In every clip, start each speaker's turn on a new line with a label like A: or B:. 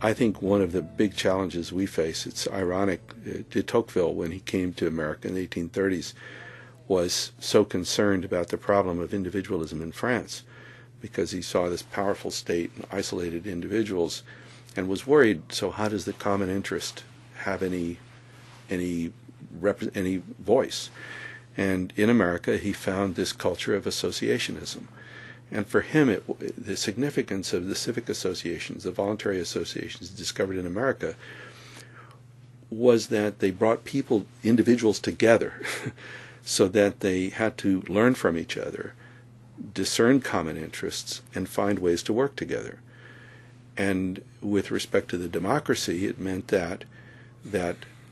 A: I think one of the big challenges we face, it's ironic, de Tocqueville, when he came to America in the 1830s, was so concerned about the problem of individualism in France because he saw this powerful state and isolated individuals and was worried, so how does the common interest have any voice? And in America, he found this culture of associationism. And for him, the significance of the civic associations, the voluntary associations discovered in America, was that they brought individuals together so that they had to learn from each other, discern common interests, and find ways to work together. And with respect to the democracy, it meant that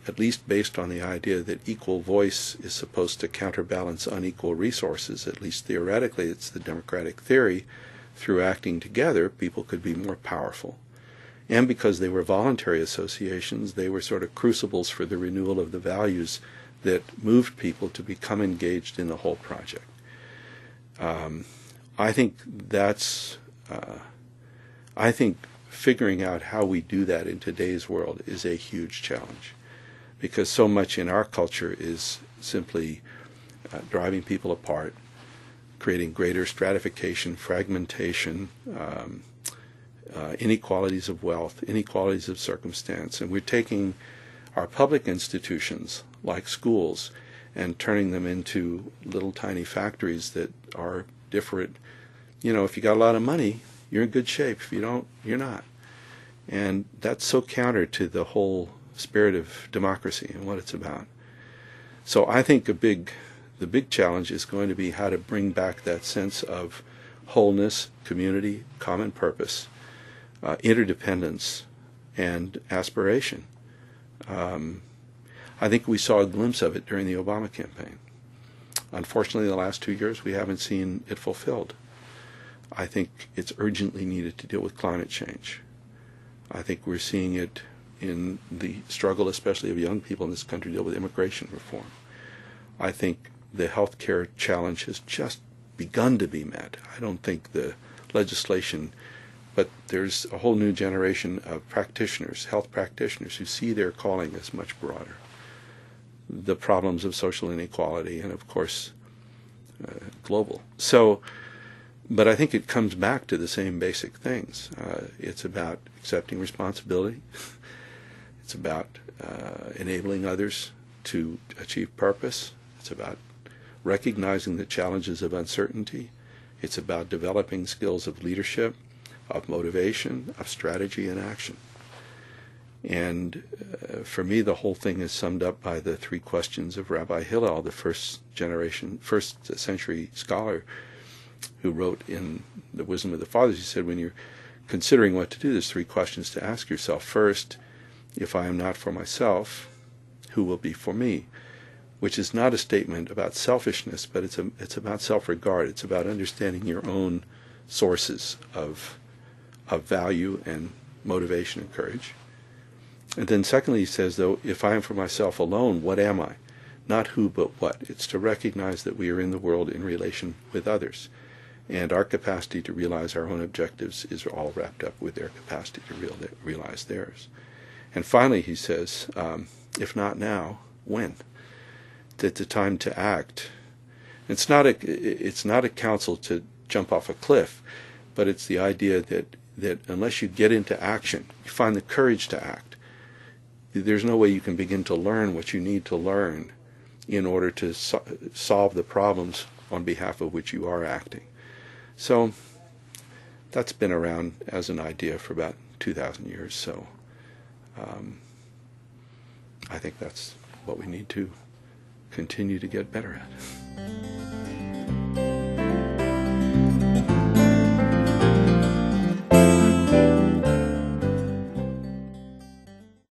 A: at least based on the idea that equal voice is supposed to counterbalance unequal resources, at least theoretically, it's the democratic theory, through acting together, people could be more powerful. And because they were voluntary associations, they were sort of crucibles for the renewal of the values that moved people to become engaged in the whole project. I think figuring out how we do that in today's world is a huge challenge, because so much in our culture is simply driving people apart, creating greater stratification, fragmentation, inequalities of wealth, inequalities of circumstance. And we're taking our public institutions, like schools, and turning them into little tiny factories that are different. You know, if you got a lot of money, you're in good shape. If you don't, you're not. And that's so counter to the whole spirit of democracy and what it's about. So I think the big challenge is going to be how to bring back that sense of wholeness, community, common purpose, interdependence, and aspiration. I think we saw a glimpse of it during the Obama campaign. Unfortunately, the last 2 years we haven't seen it fulfilled. I think it's urgently needed to deal with climate change. I think we're seeing it in the struggle, especially of young people in this country, to deal with immigration reform. I think the health care challenge has just begun to be met. I don't think the legislation, but there's a whole new generation of practitioners, health practitioners, who see their calling as much broader. The problems of social inequality and, of course, global. So, but I think it comes back to the same basic things. It's about accepting responsibility. It's about enabling others to achieve purpose. It's about recognizing the challenges of uncertainty. It's about developing skills of leadership, of motivation, of strategy and action. And for me, the whole thing is summed up by the 3 questions of Rabbi Hillel, the first century scholar who wrote in the Wisdom of the Fathers. He said, when you're considering what to do, there's 3 questions to ask yourself. First, if I am not for myself, who will be for me? Which is not a statement about selfishness, but it's about self-regard. It's about understanding your own sources of value and motivation and courage. And then secondly, he says, though, if I am for myself alone, what am I? Not who, but what. It's to recognize that we are in the world in relation with others. And our capacity to realize our own objectives is all wrapped up with their capacity to realize theirs. And finally, he says, if not now, when? That the time to act. It's not a counsel to jump off a cliff, but it's the idea that unless you get into action, you find the courage to act, there's no way you can begin to learn what you need to learn in order to solve the problems on behalf of which you are acting. So that's been around as an idea for about 2,000 years. So I think that's what we need to continue to get better at.